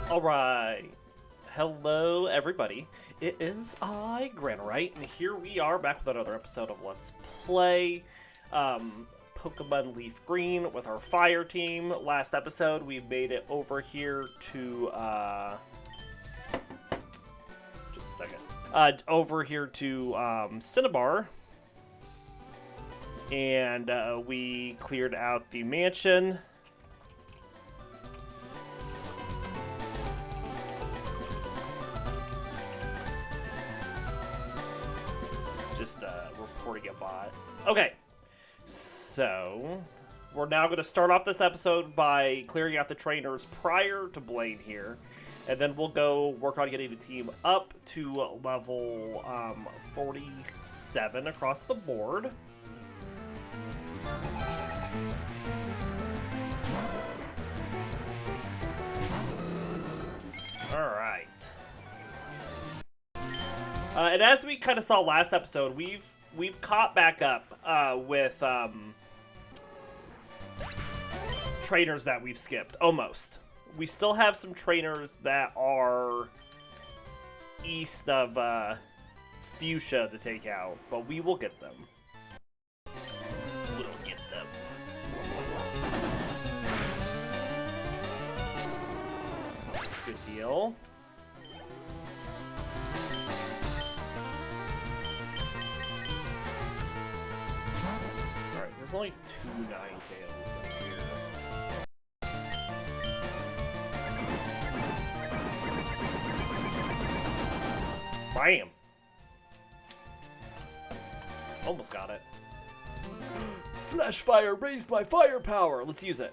Alright, hello everybody, it is I, Granorite, and here we are back with another episode of Let's Play Pokemon Leaf Green with our fire team. Last episode we made it over here to, just a second, over here to Cinnabar, and we cleared out the mansion. Just reporting a bot. Okay, so we're now going to start off this episode by clearing out the trainers prior to Blaine here, and then we'll go work on getting the team up to level 47 across the board. Alright. And as we kind of saw last episode, we've caught back up with trainers that we've skipped, almost. We still have some trainers that are east of Fuchsia to take out, but we will get them. We'll get them. Good deal. There's only 2 Ninetales in here. Bam! Almost got it. Flash fire raised my firepower! Let's use it.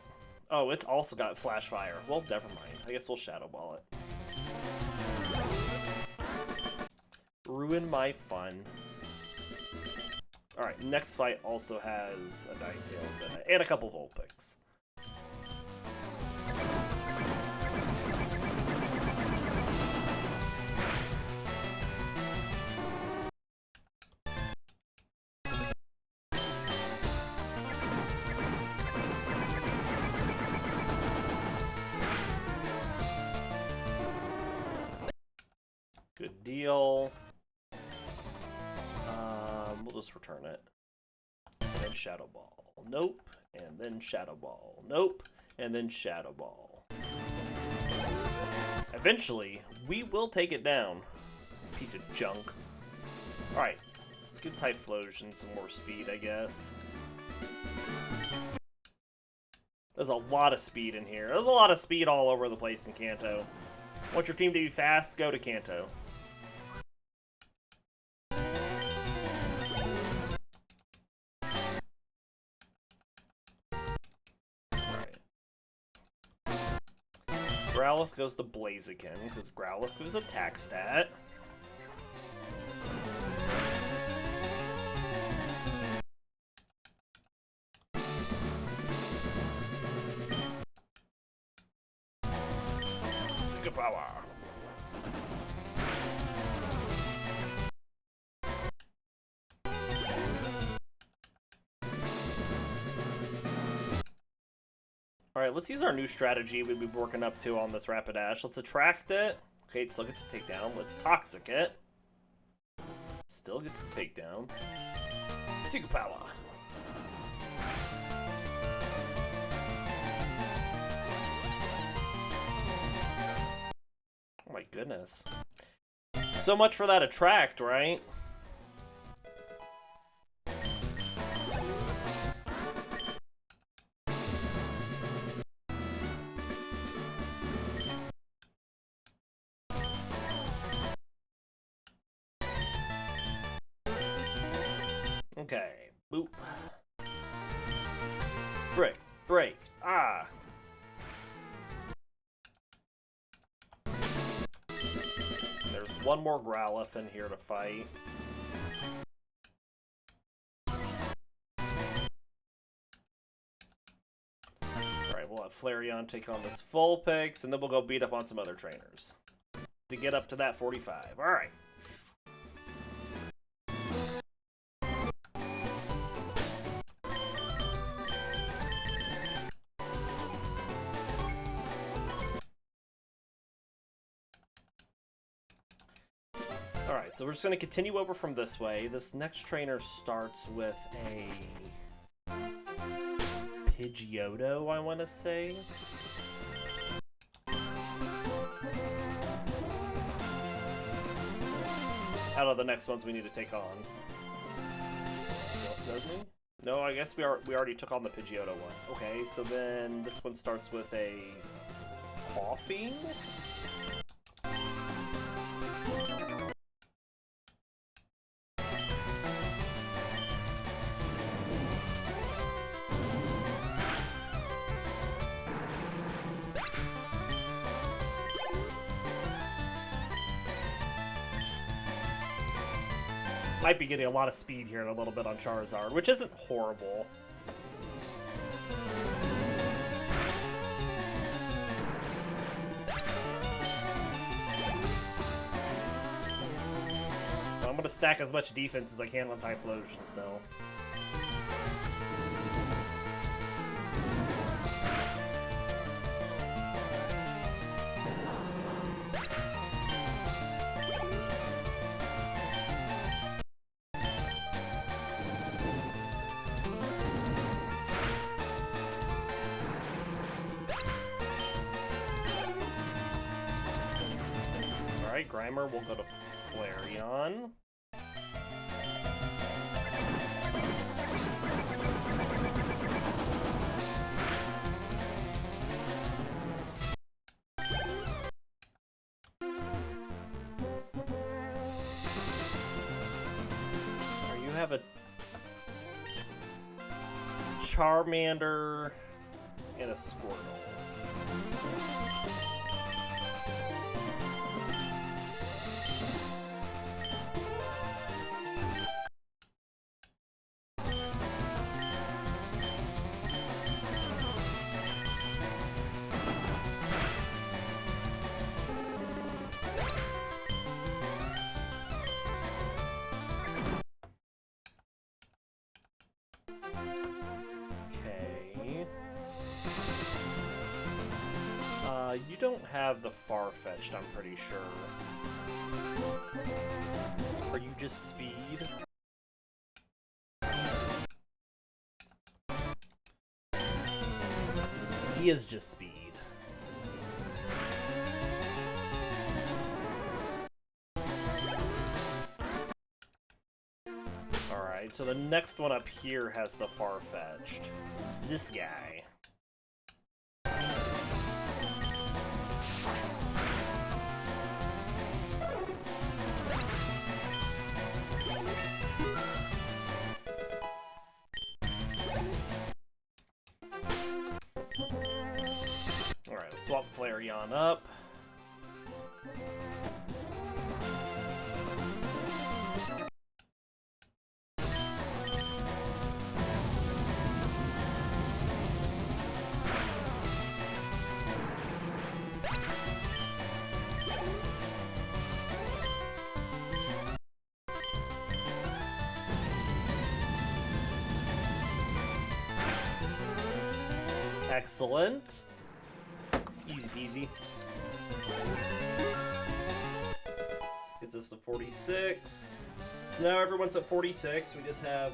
Oh, it's also got flash fire. Well, never mind. I guess we'll shadow ball it. Ruin my fun. Alright, next fight also has a Ninetales in it, and a couple Vulpix. Good deal. We'll just return it. And then Shadow Ball. Nope. And then Shadow Ball. Nope. And then Shadow Ball. Eventually, we will take it down. Piece of junk. Alright. Let's give Typhlosion some more speed, I guess. There's a lot of speed in here. There's a lot of speed all over the place in Kanto. Want your team to be fast? Go to Kanto. Growlithe goes to Blaziken, because Growlithe gives attack stat. Super power. Alright, let's use our new strategy we've been working up to on this Rapidash. Let's attract it. Okay, it still gets a takedown. Let's Toxic it. Still gets a takedown. Super power. Oh my goodness. So much for that attract, right? Okay, boop. Break, break, ah! There's one more Growlithe in here to fight. Alright, we'll have Flareon take on this Vulpix, and then we'll go beat up on some other trainers to get up to that 45. Alright. Alright, so we're just going to continue over from this way. This next trainer starts with a Pidgeotto, I want to say. Out of the next ones we need to take on. Does me? No, I guess we already took on the Pidgeotto one. Okay, so then this one starts with a Coughing? Might be getting a lot of speed here and a little bit on Charizard, which isn't horrible. I'm going to stack as much defense as I can on Typhlosion still. Alright, Grimer will go to Flareon. You have a Charmander and a Squirtle. You don't have the Farfetch'd, I'm pretty sure. Are you just speed? He is just speed. Alright, so the next one up here has the Farfetch'd. It's this guy. Alright, let's swap Flareon up. Excellent. Easy peasy. Gets us to 46. So now everyone's at 46. We just have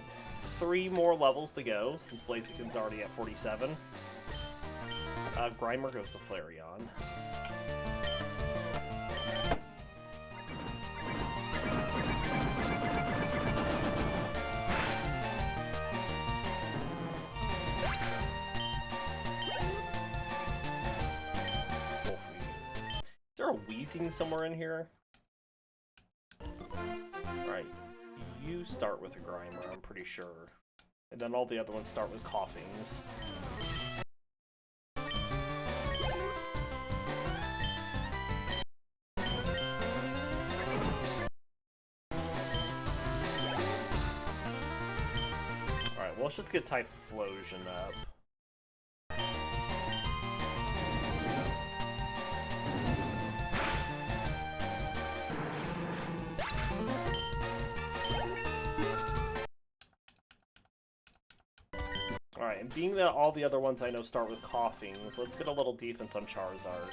3 more levels to go, since Blaziken's already at 47. Grimer goes to Flareon. Somewhere in here. Right. You start with a Grimer, I'm pretty sure. And then all the other ones start with Coughings. Alright, well, let's just get Typhlosion up. Alright, and being that all the other ones I know start with Coughings, let's get a little defense on Charizard.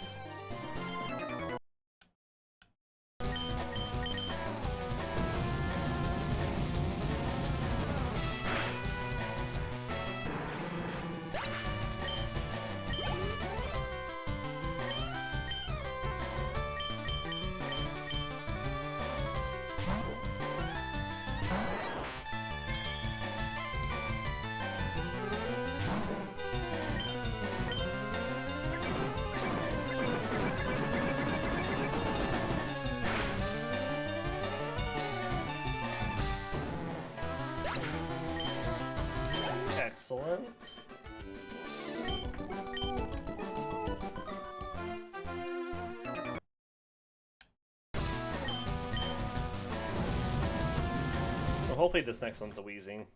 Excellent. Well, hopefully this next one's a Wheezing.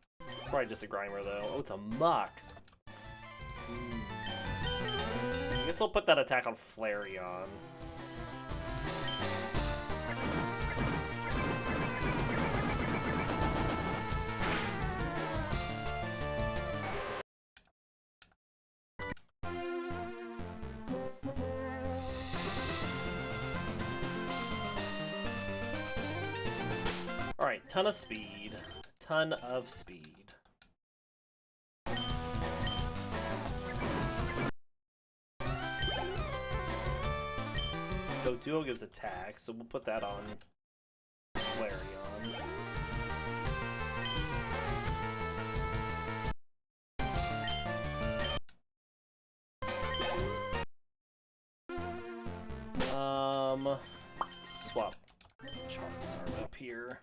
Probably just a Grimer though. Oh, it's a Muck. I guess we'll put that attack on Flareon. Alright, ton of speed. Ton of speed. Duo gives attack, so we'll put that on Flareon. Swap Charizard up here.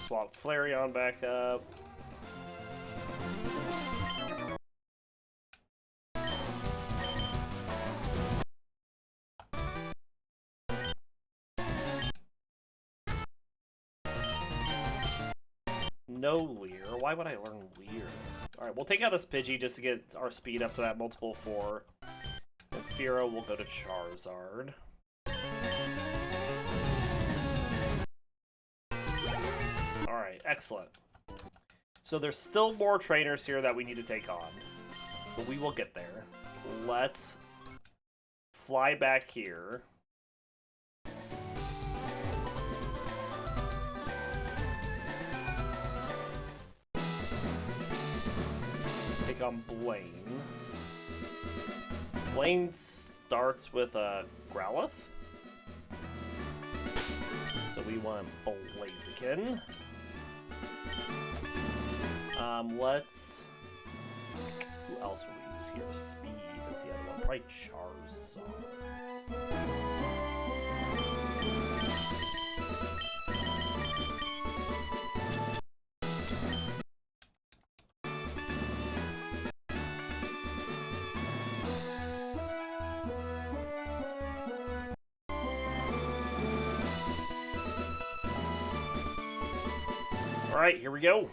Swap Flareon back up. No Leer. Why would I learn Leer? Alright, we'll take out this Pidgey just to get our speed up to that multiple 4. And Fearow will go to Charizard. Alright, excellent. So there's still more trainers here that we need to take on. But we will get there. Let's fly back here. Take on Blaine. Blaine starts with a Growlithe. So we want Blaziken. Let's... Who else will we use here? Speed is the other one. Probably Charizard. Alright, here we go.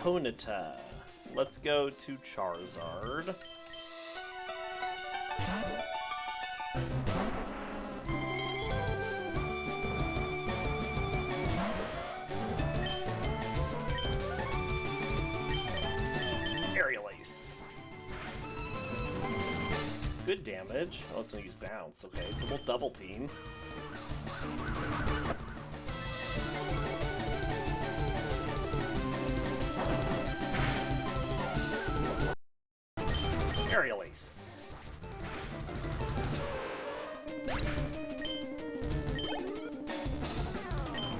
Ponyta. Let's go to Charizard. Aerial Ace. Good damage. Oh, it's gonna use Bounce. Okay, so we'll double team. Aerial Ace.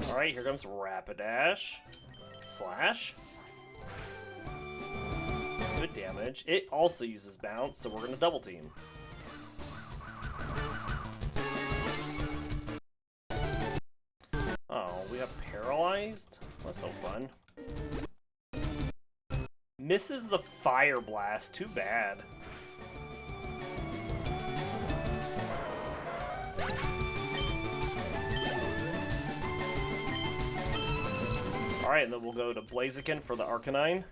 Alright, here comes Rapidash. Slash. Good damage. It also uses Bounce, so we're going to double team. Oh, we have Paralyzed? That's no fun. Misses the Fire Blast. Too bad. Alright, and then we'll go to Blaziken for the Arcanine.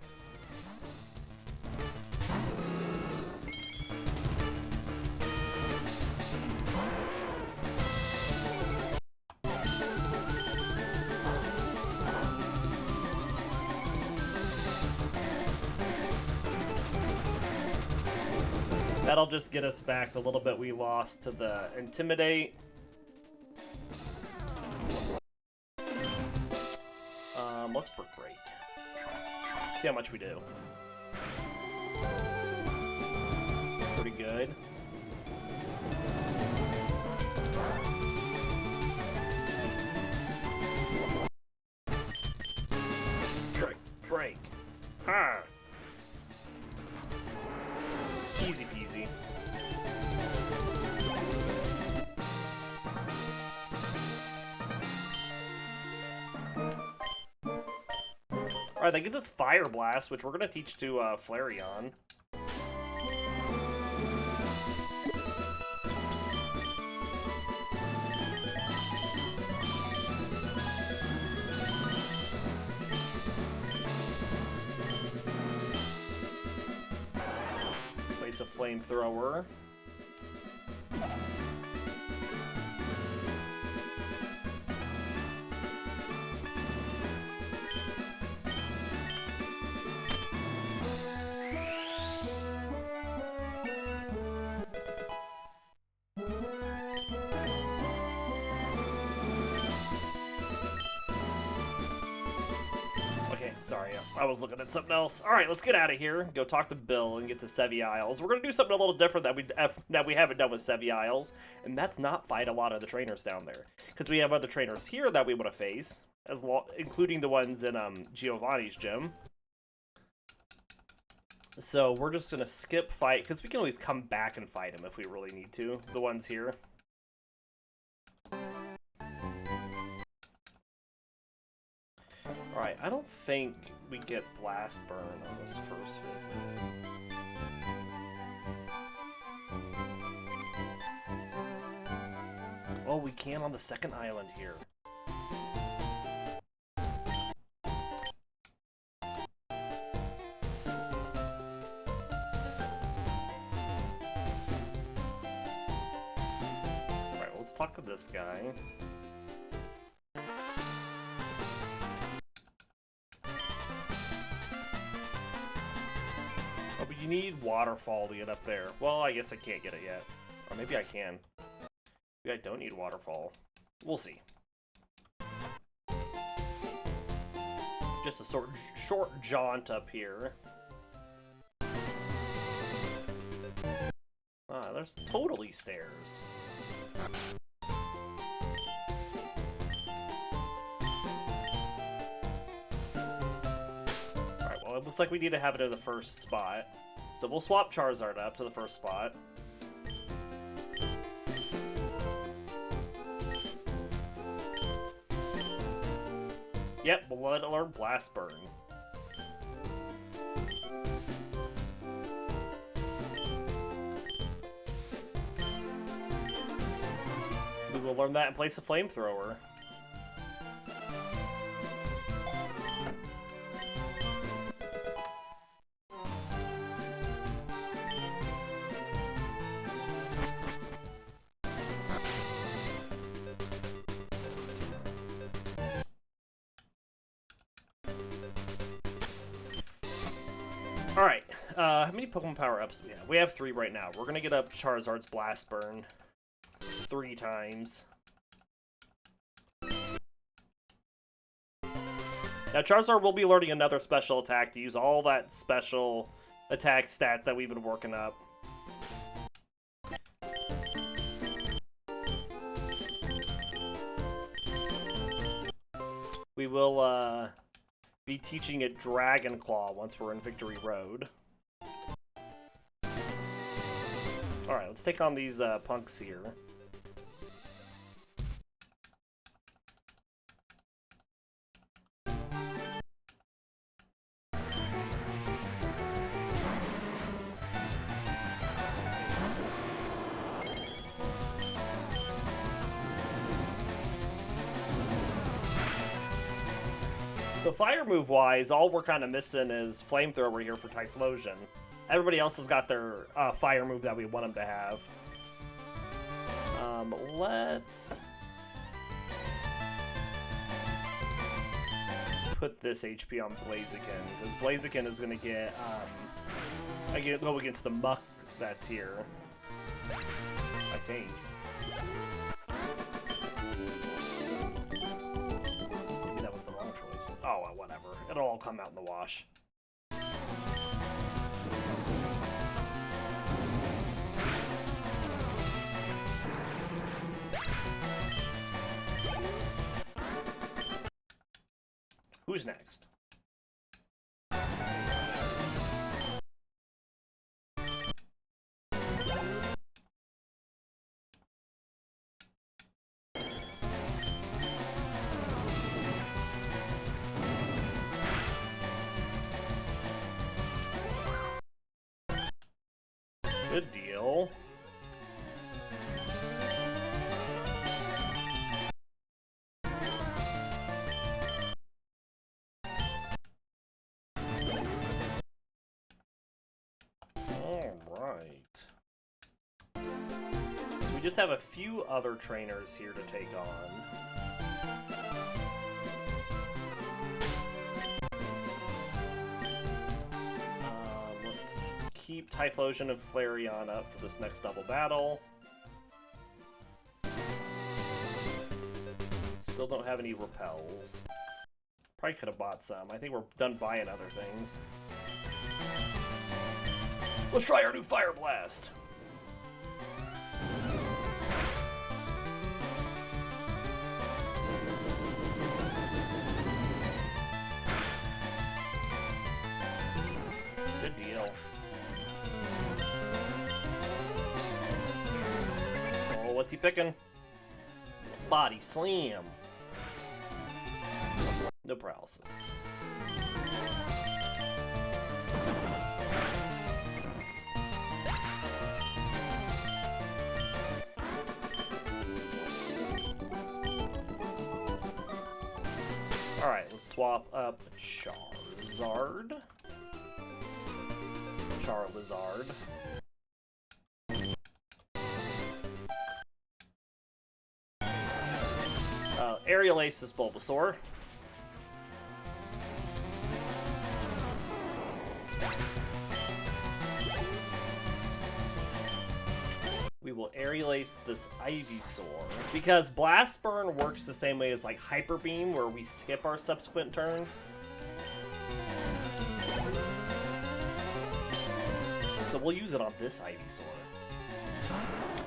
That'll just get us back the little bit we lost to the Intimidate. Let's break. See how much we do. Pretty good. Break. Ha! Easy peasy. Alright, that gives us Fire Blast, which we're going to teach to Flareon. Place a Flamethrower. Sorry, I was looking at something else. All right, let's get out of here. Go talk to Bill and get to Sevii Isles. We're gonna do something a little different that we haven't done with Sevii Isles, and that's not fight a lot of the trainers down there, because we have other trainers here that we want to face, including the ones in Giovanni's gym. So we're just gonna skip fight, because we can always come back and fight them if we really need to. The ones here. Alright, I don't think we get Blast Burn on this first visit. Oh, we can on the second island here. Alright, let's talk to this guy. Oh, but you need Waterfall to get up there. Well, I guess I can't get it yet. Or maybe I can. Maybe I don't need Waterfall. We'll see. Just a short jaunt up here. Ah, there's totally stairs. Well, it looks like we need to have it in the first spot. So we'll swap Charizard up to the first spot. Yep, we'll let it learn Blast Burn. We will learn that and place a Flamethrower. Alright, how many Pokemon power-ups do we have? We have 3 right now. We're gonna get up Charizard's Blast Burn 3 times. Now Charizard will be learning another special attack to use all that special attack stat that we've been working up. We will, be teaching it Dragon Claw once we're in Victory Road. Alright, let's take on these punks here. So fire move wise, all we're kind of missing is Flamethrower here for Typhlosion. Everybody else has got their fire move that we want them to have. Let's put this HP on Blaziken, because Blaziken is going to get, go against the muck that's here, I think. Maybe that was the wrong choice. Oh, well, whatever. It'll all come out in the wash. Who's next? Good deal. Alright. So we just have a few other trainers here to take on. Let's keep Typhlosion and Flareon up for this next double battle. Still don't have any repels. Probably could have bought some. I think we're done buying other things. Let's try our new Fire Blast! Good deal. Oh, what's he picking? Body Slam. No paralysis. Alright, let's swap up Charizard. Charizard. Aerial Ace is Bulbasaur. We will Aerial Ace this Ivysaur. Because Blast Burn works the same way as like Hyper Beam, where we skip our subsequent turn. So we'll use it on this Ivysaur.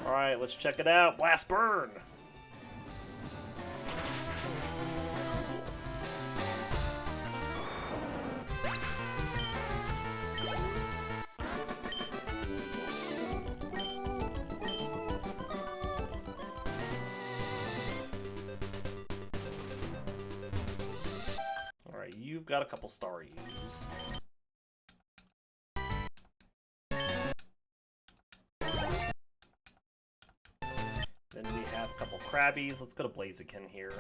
Alright, let's check it out. Blast Burn! You've got a couple Staryu's. Then we have a couple Krabbies. Let's go to Blaziken here.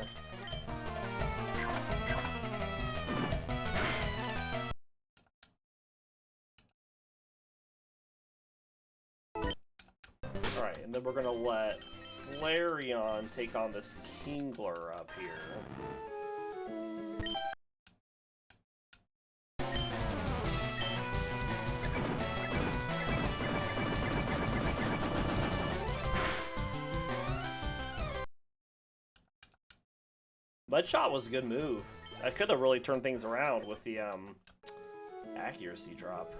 Alright, and then we're gonna let Flareon take on this Kingler up here. Mudshot was a good move. I could have really turned things around with the accuracy drop.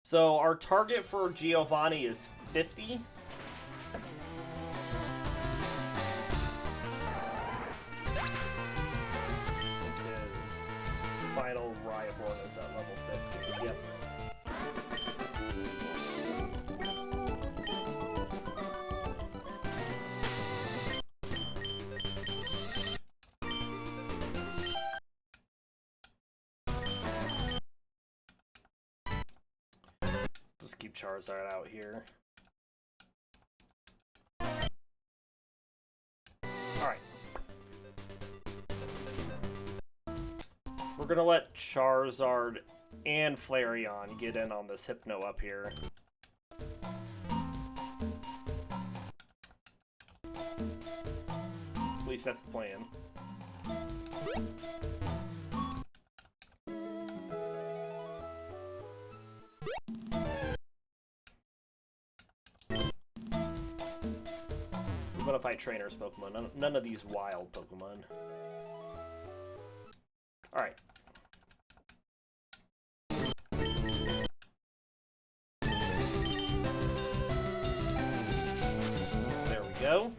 So our target for Giovanni is 50. Final Riot is at level 50. Yep. keep Charizard out here. Alright. We're gonna let Charizard and Flareon get in on this Hypno up here. At least that's the plan. We're gonna fight trainers Pokemon, none of these wild Pokemon. Alright. There we go.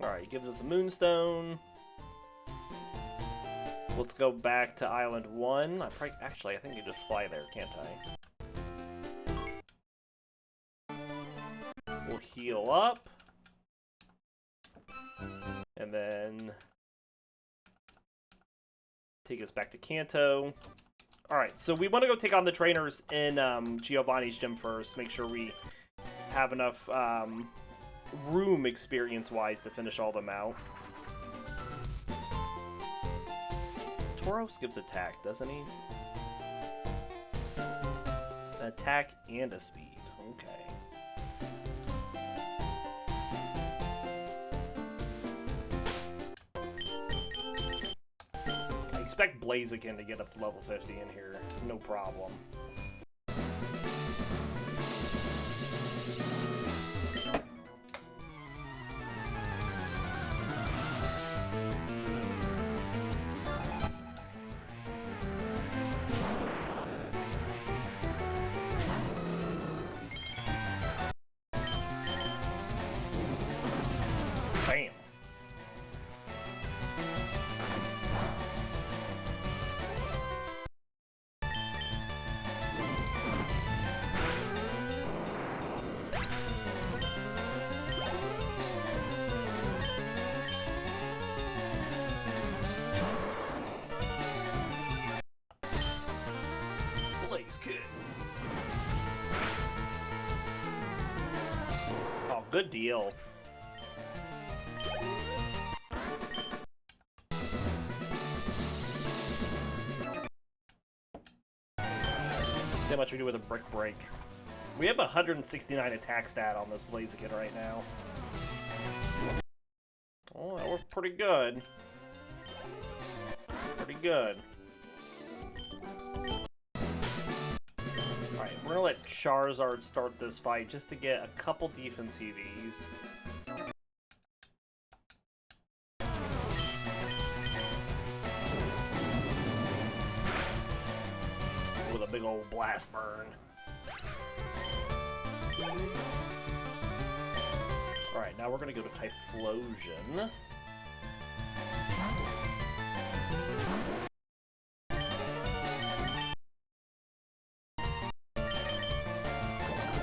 Alright, he gives us a Moonstone. Let's go back to Island 1. Actually, I think you just fly there, can't I? We'll heal up. And then take us back to Kanto. Alright, so we want to go take on the trainers in Giovanni's gym first. Make sure we have enough room experience-wise to finish all them out. Tauros gives attack, doesn't he? An attack and a speed. Okay. I expect Blaziken to get up to level 50 in here. No problem. Bam. Blaziken. Oh, good deal. See how much we do with a Brick Break. We have 169 attack stat on this Blaziken right now. Oh, that was pretty good. Pretty good. Alright, we're gonna let Charizard start this fight just to get a couple defense EVs. With a big old blast burn. Alright, now we're gonna go to Typhlosion.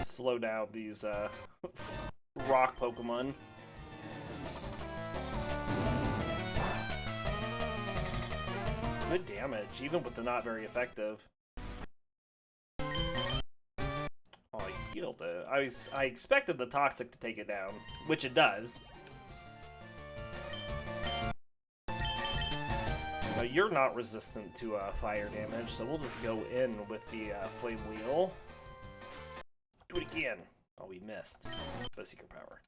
Slow down these rock Pokemon. Good damage, even with the not very effective. Oh, I healed it. I expected the Toxic to take it down, which it does. Now you're not resistant to fire damage, so we'll just go in with the Flame Wheel. Do it again. Oh, we missed. But Secret Power.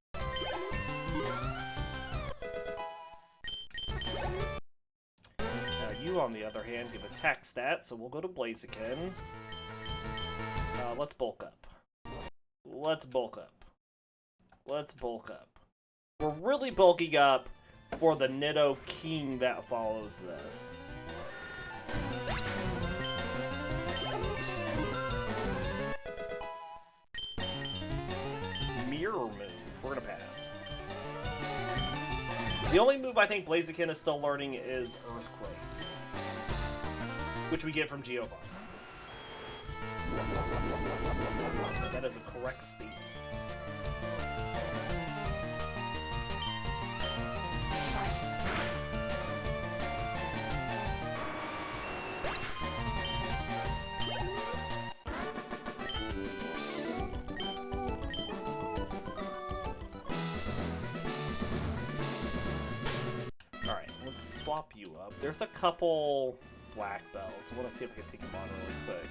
Now you, on the other hand, give attack stat, so we'll go to Blaziken. Let's bulk up. Let's bulk up. Let's bulk up. We're really bulking up for the Nido King that follows this. Mirror move. We're gonna pass. The only move I think Blaziken is still learning is Earthquake, which we get from Giovanni. That is a correct statement. Alright, let's swap you up. There's a couple black belts. I want to see if I can take them on really quick.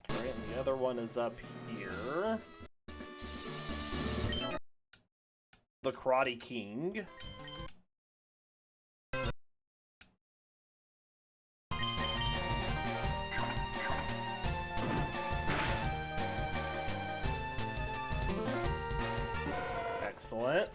Alright, and the other one is up here. The Karate King. Excellent.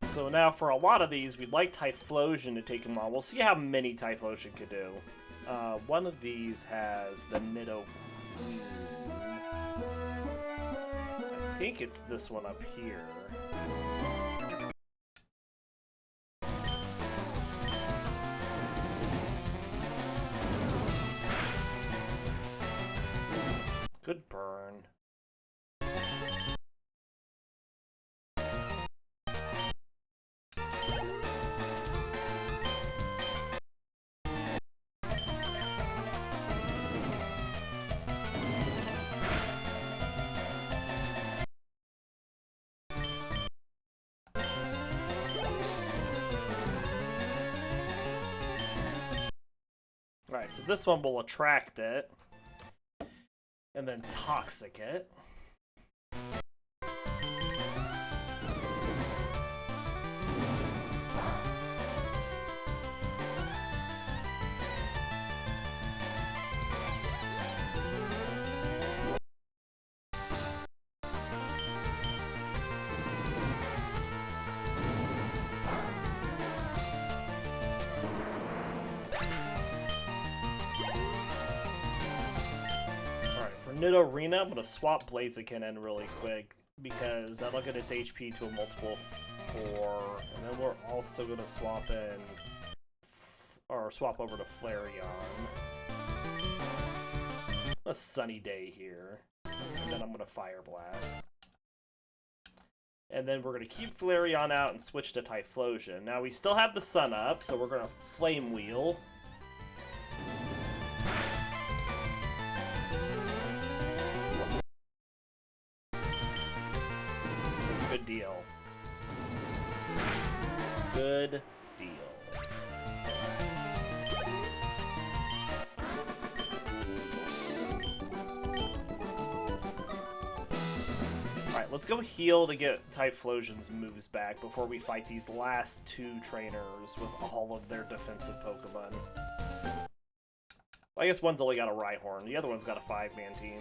So now for a lot of these, we'd like Typhlosion to take them on. We'll see how many Typhlosion could do. One of these has the Nido Queen. I think it's this one up here. Good burn. Alright, so this one will attract it. And then toxic it. Nido Arena, I'm going to swap Blaziken in really quick because that'll get its HP to a multiple of 4. And then we're also going to swap in, or swap over to Flareon. A sunny day here. And then I'm going to Fire Blast. And then we're going to keep Flareon out and switch to Typhlosion. Now we still have the sun up, so we're going to Flame Wheel. Good deal. Good deal. Alright, let's go heal to get Typhlosion's moves back before we fight these last 2 trainers with all of their defensive Pokemon. Well, I guess one's only got a Rhyhorn, the other one's got a 5-man team.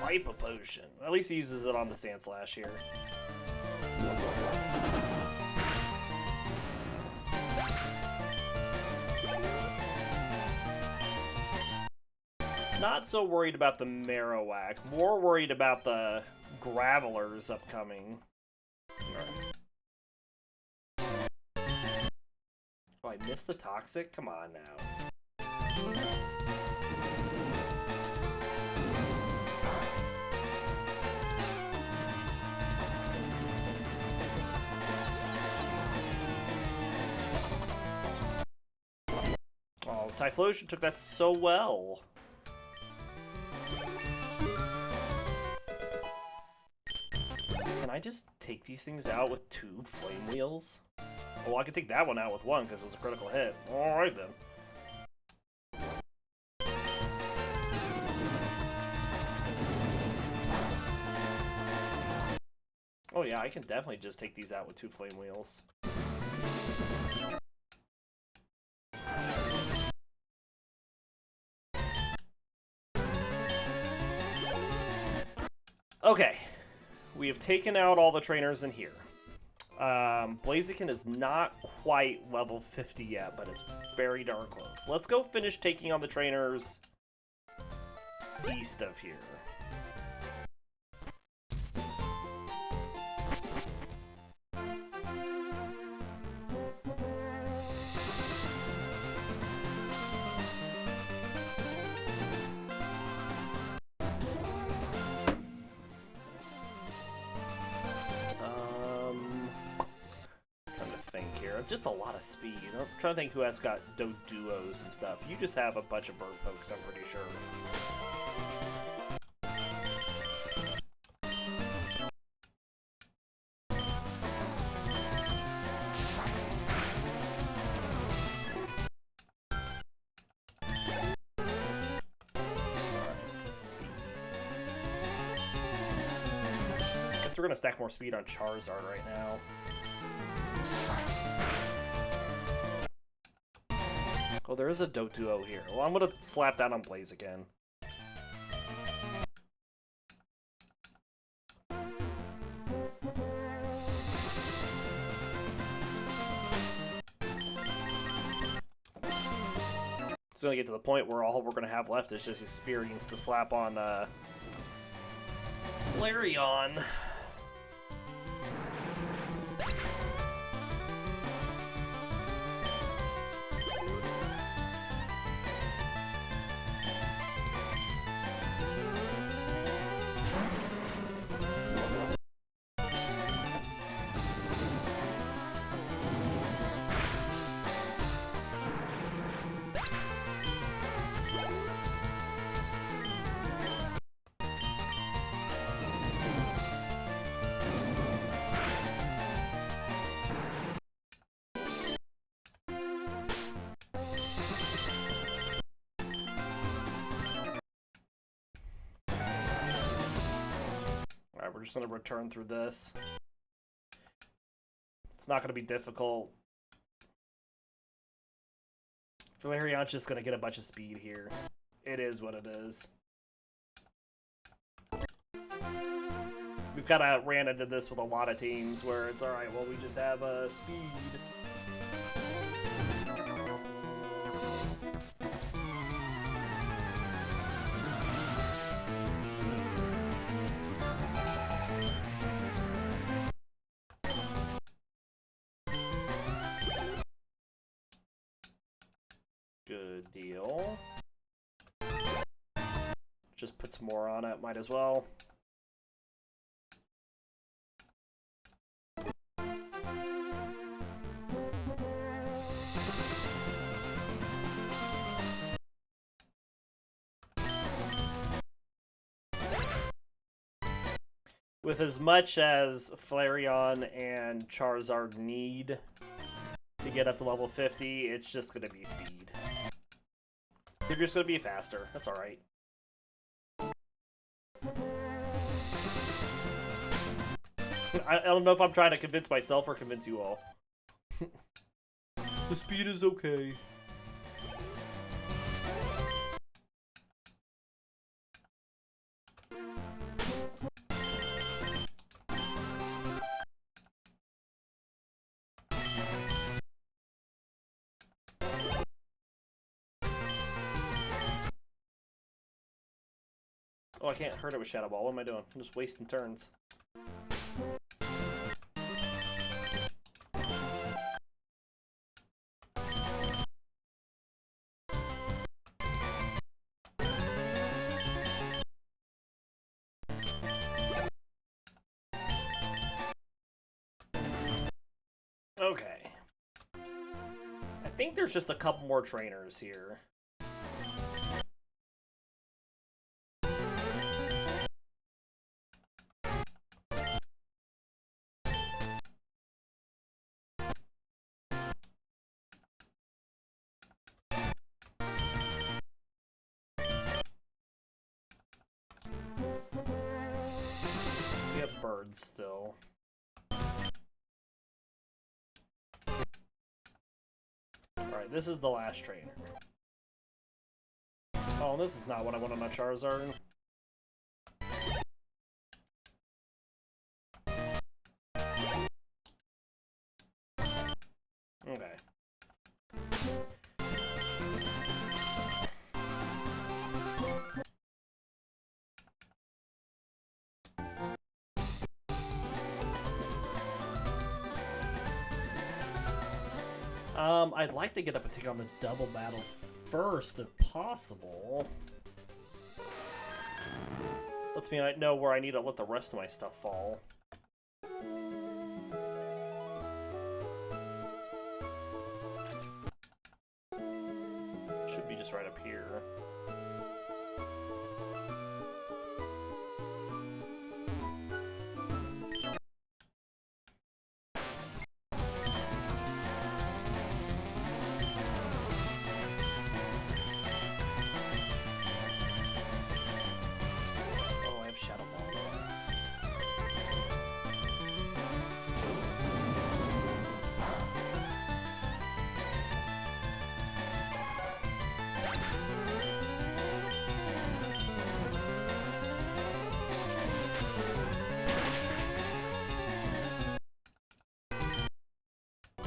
A potion. At least he uses it on the Sandslash here. Not so worried about the Marowak, more worried about the Gravelers upcoming. Oh, I missed the Toxic? Come on now. Typhlosion took that so well. Can I just take these things out with 2 Flame Wheels? Well, I can take that one out with 1 because it was a critical hit. Alright then. Oh yeah, I can definitely just take these out with 2 Flame Wheels. Okay, we have taken out all the trainers in here. Blaziken is not quite level 50 yet, but it's very darn close. Let's go finish taking on the trainers east of here. Just a lot of speed. I'm trying to think who has got Doduos and stuff. You just have a bunch of bird pokes, I'm pretty sure. Speed. Guess we're gonna stack more speed on Charizard right now. Oh, there is a Doduo here. Well, I'm gonna slap that on Blaziken. It's gonna get to the point where all we're gonna have left is just experience to slap on Flareon. We're just going to return through this. It's not going to be difficult. Flareon's just going to get a bunch of speed here. It is what it is. We've kind of ran into this with a lot of teams where it's alright, well, we just have speed. Good deal. Just put some more on it, might as well. With as much as Flareon and Charizard need to get up to level 50, it's just going to be speed. They're just going to be faster. That's alright. I don't know if I'm trying to convince myself or convince you all. The speed is okay. Oh, I can't hurt it with Shadow Ball. What am I doing? I'm just wasting turns. Okay. I think there's just a couple more trainers here. We have birds still. Alright, this is the last trainer. Oh, this is not what I want on my Charizard. Okay. I'd like to get up and take on the double battle first, if possible. Lets me know where I need to let the rest of my stuff fall. Should be just right up here.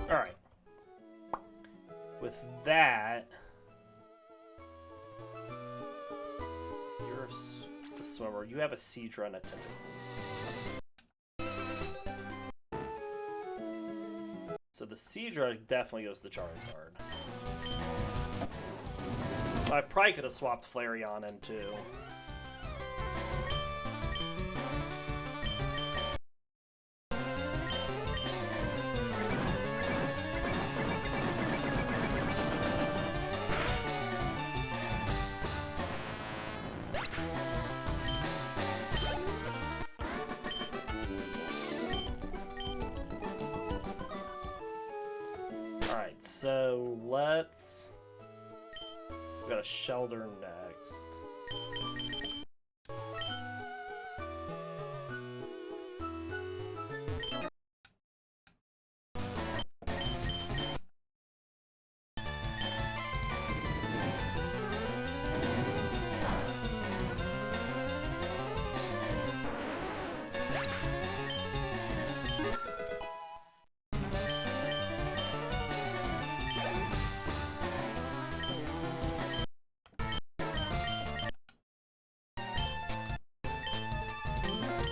Alright. With that... You're a swimmer. You have a Seadra and a Tentacle. So the Seadra definitely goes to Charizard. I probably could have swapped Flareon in too. Alright, so let's... We got a Shelter next.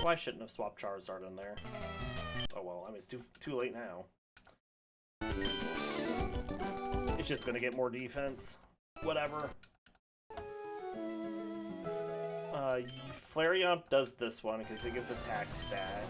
Well, I shouldn't have swapped Charizard in there. Oh well, I mean, it's too late now. It's just gonna get more defense. Whatever. Flareon does this one because it gives attack stat.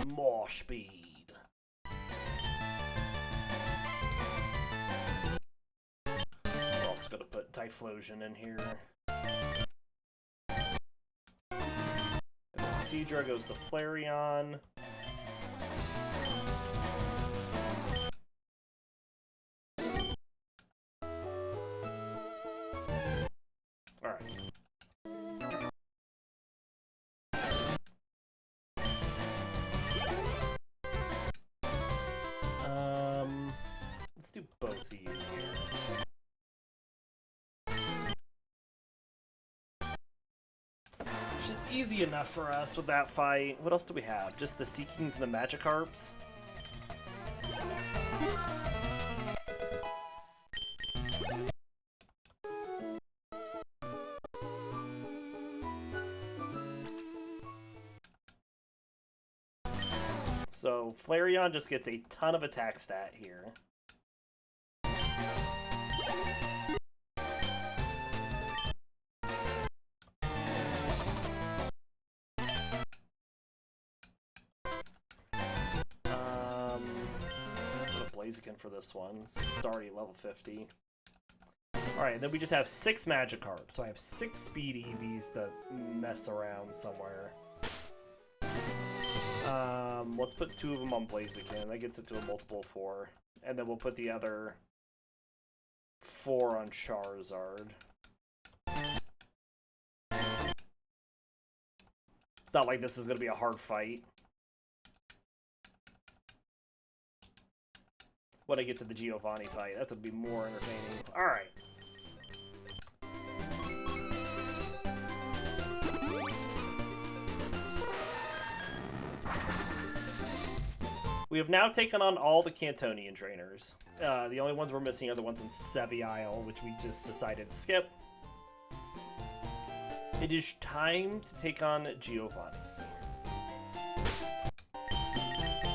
More speed. We're also going to put Typhlosion in here. And then Seadra goes to Flareon. Alright. get both of you here. Which is easy enough for us with that fight. What else do we have? Just the Seekings and the Magikarps? So Flareon just gets a ton of attack stat here. Blaziken for this one. It's already level 50. Alright, then we just have 6 Magikarp. So I have 6 Speed EVs that mess around somewhere. Let's put 2 of them on Blaziken. That gets it to a multiple of 4. And then we'll put the other 4 on Charizard. It's not like this is going to be a hard fight. When I get to the Giovanni fight, that would be more entertaining. Alright. We have now taken on all the Cantonian trainers. The only ones we're missing are the ones in Sevi Isle, which we just decided to skip. It is time to take on Giovanni.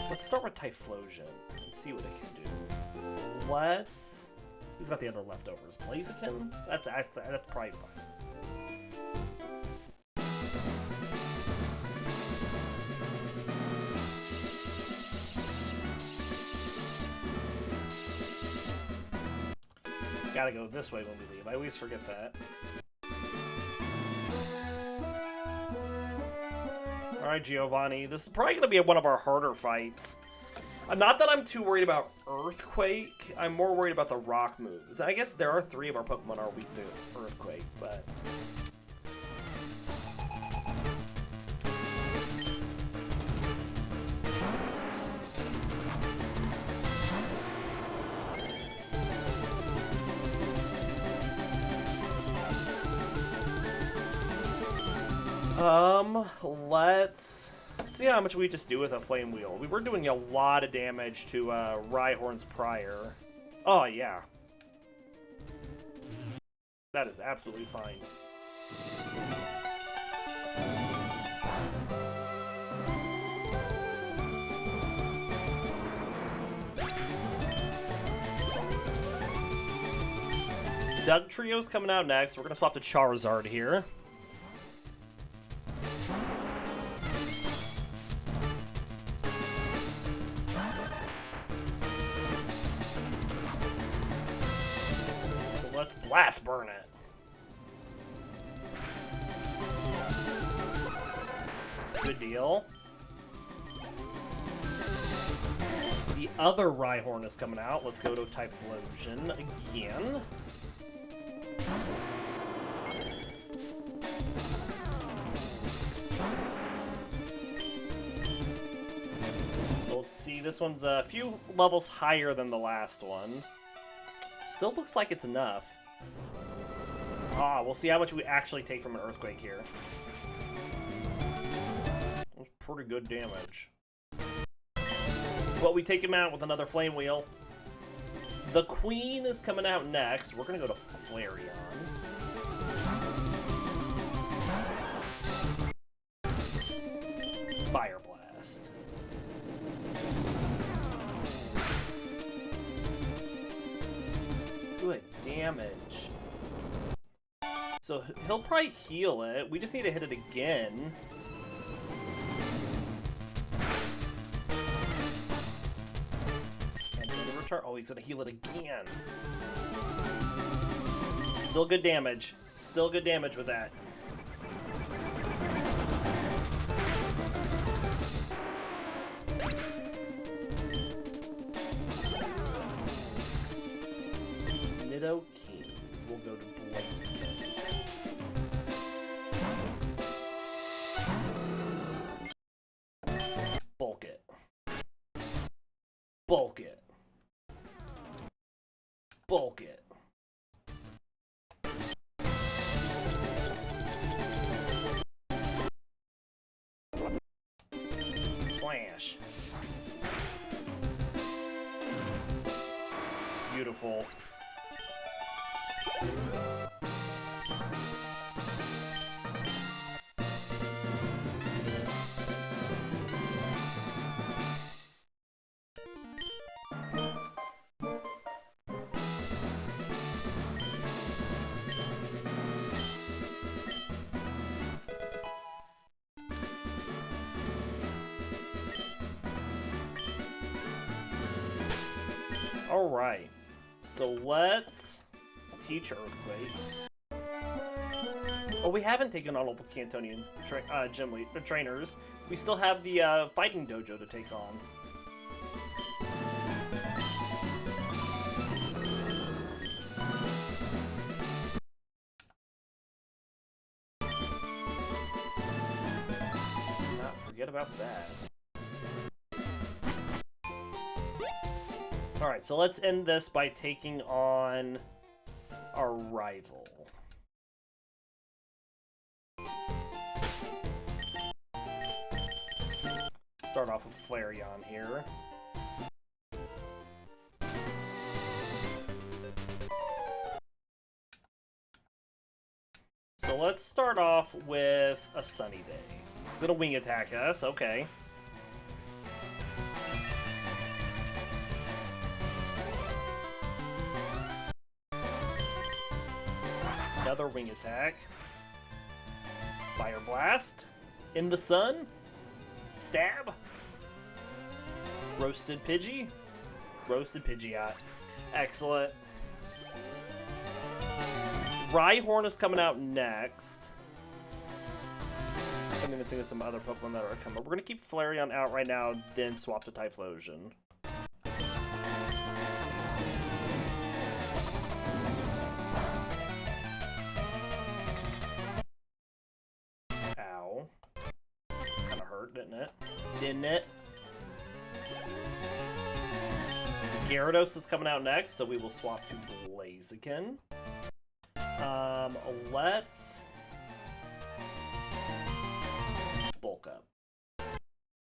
Let's start with Typhlosion and see what it can do. Let's... Who's got the other leftovers? Blaziken? That's probably fine. Gotta go this way when we leave. I always forget that. Alright, Giovanni. This is probably going to be one of our harder fights. Not that I'm too worried about Earthquake. I'm more worried about the rock moves. I guess there are 3 of our Pokemon are weak to Earthquake, but... Let's see how much we just do with a Flame Wheel. We were doing a lot of damage to Rhyhorns prior. Oh, yeah. That is absolutely fine. Doug Trio's coming out next. We're going to swap to Charizard here. Blast burn it. Good deal. The other Rhyhorn is coming out. Let's go to Typhlosion again. So let's see. This one's a few levels higher than the last one. Still looks like it's enough. Ah, we'll see how much we actually take from an Earthquake here. That's pretty good damage. But we take him out with another Flame Wheel. The Queen is coming out next. We're going to go to Flareon. Fire Blast. Good damage. So he'll probably heal it. We just need to hit it again. And then return. Oh, he's gonna heal it again. Still good damage. Still good damage with that. Nidoking will go to Blaziken. Bulk it. Bulk it. Bulk it. Slash. Beautiful. Alright, so let's teach Earthquake. Oh, we haven't taken on all the Cantonian trainers. We still have the fighting dojo to take on. Not forget about that. Alright, so let's end this by taking on our rival. Start off with Flareon here. So let's start off with a Sunny Day. It's gonna wing attack us, okay. Another wing attack. Fire Blast. In the sun. Stab. Roasted Pidgey. Roasted Pidgeot. Excellent. Rhyhorn is coming out next. I don't even think of some other Pokemon that are coming. We're going to keep Flareon out right now, then swap to Typhlosion. Ow. Kind of hurt, didn't it? Didn't it? Gyarados is coming out next, so we will swap to Blaziken. Let's bulk up.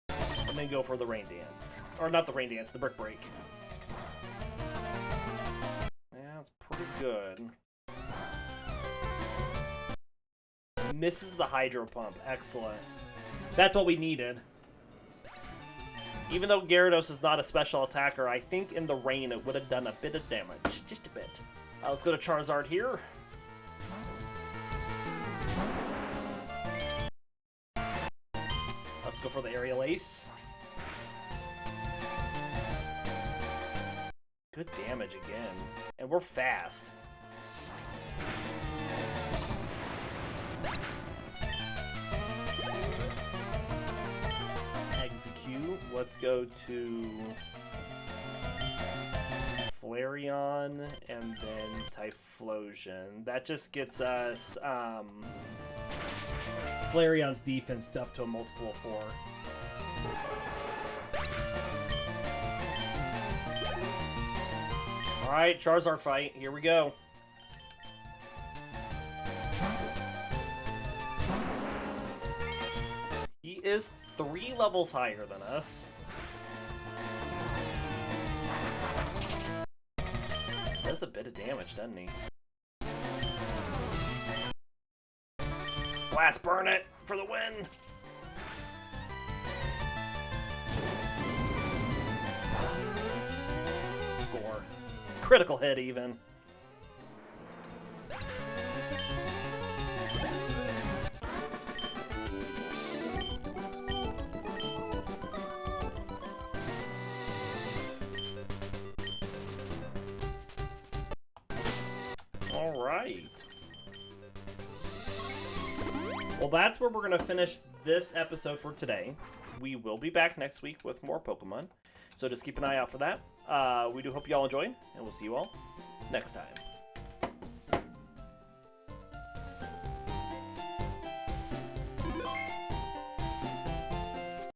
And then go for the Rain Dance. Or not the Rain Dance, the Brick Break. Yeah, it's pretty good. Misses the Hydro Pump. Excellent. That's what we needed. Even though Gyarados is not a special attacker, I think in the rain it would have done a bit of damage. Just a bit. Let's go to Charizard here. Let's go for the Aerial Ace. Good damage again. And we're fast. Execute. Let's go to Flareon and then Typhlosion. That just gets us Flareon's defense up to a multiple of 4. Alright, Charizard fight. Here we go. He is 3 levels higher than us. Does a bit of damage, doesn't he? Blast burn it for the win! Score. Critical hit, even. Alright. Well, that's where we're going to finish this episode for today. We will be back next week with more Pokemon, so just keep an eye out for that. We do hope you all enjoyed, and we'll see you all next time.